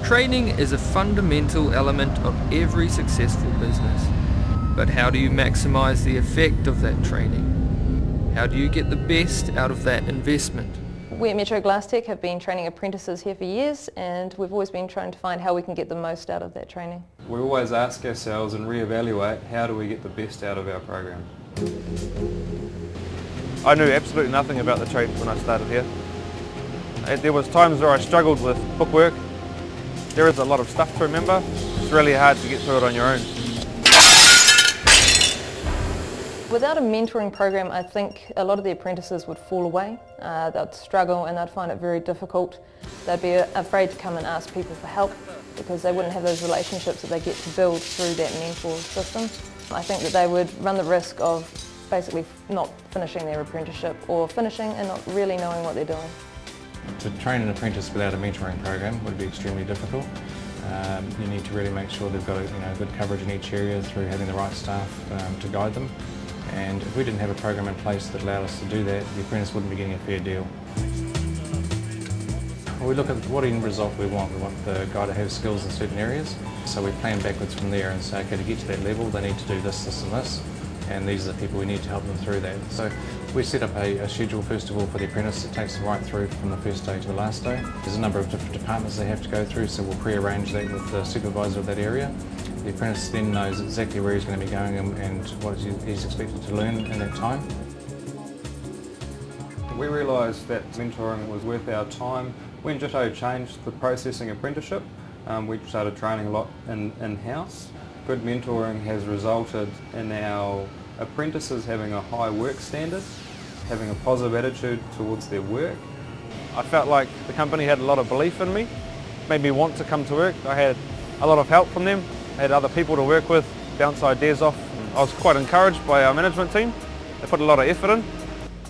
Training is a fundamental element of every successful business. But how do you maximize the effect of that training? How do you get the best out of that investment? We at Metro Glass Tech have been training apprentices here for years, and we've always been trying to find how we can get the most out of that training. We always ask ourselves and re-evaluate, how do we get the best out of our program? I knew absolutely nothing about the trade when I started here. There was times where I struggled with bookwork. There is a lot of stuff to remember. It's really hard to get through it on your own. Without a mentoring program, I think a lot of the apprentices would fall away. They'd struggle and they'd find it very difficult. They'd be afraid to come and ask people for help because they wouldn't have those relationships that they get to build through that mentor system. I think that they would run the risk of basically not finishing their apprenticeship or finishing and not really knowing what they're doing. To train an apprentice without a mentoring program would be extremely difficult. You need to really make sure they've got good coverage in each area through having the right staff to guide them. And if we didn't have a program in place that allowed us to do that, the apprentice wouldn't be getting a fair deal. We look at what end result we want. We want the guy to have skills in certain areas. So we plan backwards from there and say, okay, to get to that level, they need to do this, this and this. And these are the people we need to help them through that. So we set up a schedule first of all for the apprentice that takes them right through from the first day to the last day. There's a number of different departments they have to go through, so we'll pre-arrange that with the supervisor of that area. The apprentice then knows exactly where he's going to be going and what he's expected to learn in that time. We realised that mentoring was worth our time. When Jitto changed the processing apprenticeship, we started training a lot in-house. Good mentoring has resulted in our apprentices having a high work standard, having a positive attitude towards their work. I felt like the company had a lot of belief in me, made me want to come to work. I had a lot of help from them, I had other people to work with, bounce ideas off. I was quite encouraged by our management team. They put a lot of effort in.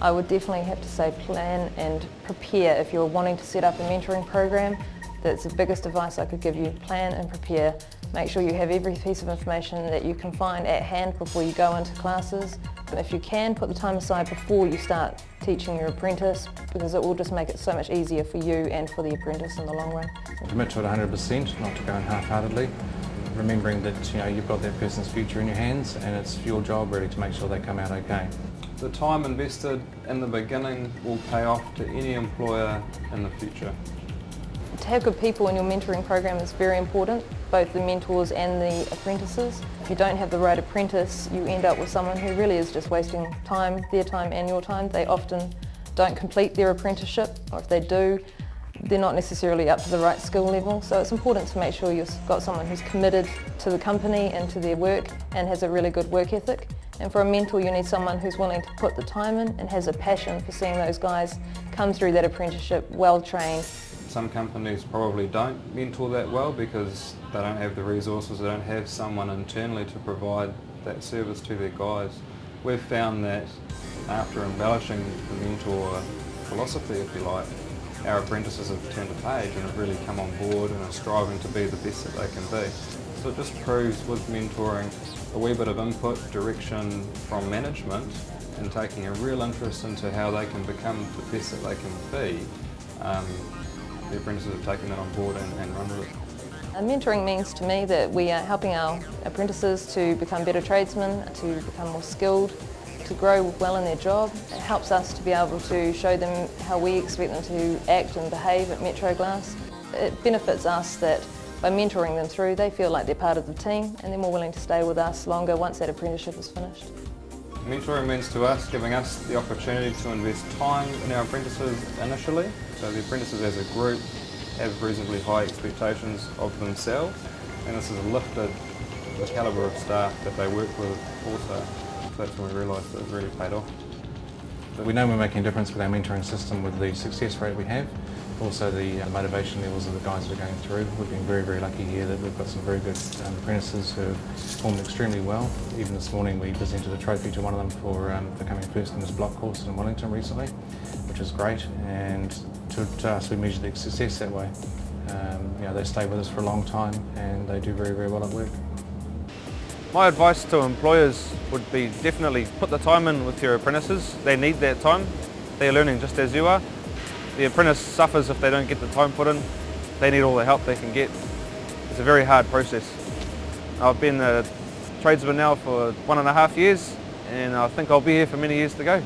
I would definitely have to say plan and prepare if you're wanting to set up a mentoring program. That's the biggest advice I could give you. Plan and prepare. Make sure you have every piece of information that you can find at hand before you go into classes. And if you can, put the time aside before you start teaching your apprentice, because it will just make it so much easier for you and for the apprentice in the long run. Commit to it 100%, not to go in half-heartedly. Remembering that you've got that person's future in your hands and it's your job really to make sure they come out okay. The time invested in the beginning will pay off to any employer in the future. To have good people in your mentoring program is very important, both the mentors and the apprentices. If you don't have the right apprentice, you end up with someone who really is just wasting time, their time and your time. They often don't complete their apprenticeship, or if they do, they're not necessarily up to the right skill level. So it's important to make sure you've got someone who's committed to the company and to their work and has a really good work ethic. And for a mentor, you need someone who's willing to put the time in and has a passion for seeing those guys come through that apprenticeship well trained. Some companies probably don't mentor that well because they don't have the resources, they don't have someone internally to provide that service to their guys. We've found that after embellishing the mentor philosophy, if you like, our apprentices have turned a page and have really come on board and are striving to be the best that they can be. So it just proves with mentoring a wee bit of input, direction from management and taking a real interest into how they can become the best that they can be. The apprentices have taken that on board and run with it. Mentoring means to me that we are helping our apprentices to become better tradesmen, to become more skilled, to grow well in their job. It helps us to be able to show them how we expect them to act and behave at Metro Glass. It benefits us that by mentoring them through, they feel like they're part of the team and they're more willing to stay with us longer once that apprenticeship is finished. Mentoring means to us giving us the opportunity to invest time in our apprentices initially. So the apprentices as a group have reasonably high expectations of themselves, and this has lifted the calibre of staff that they work with also. So that's when we realised that it really paid off. We know we're making a difference with our mentoring system with the success rate we have, also the motivation levels of the guys that are going through. We've been very, very lucky here that we've got some very good apprentices who have performed extremely well. Even this morning we presented a trophy to one of them for coming first in this block course in Wellington recently, which is great, and to us we measure the success that way. They stay with us for a long time and they do very, very well at work. My advice to employers would be definitely put the time in with your apprentices. They need that time. They're learning just as you are. The apprentice suffers if they don't get the time put in. they need all the help they can get. It's a very hard process. I've been a tradesman now for 1.5 years, and I think I'll be here for many years to go.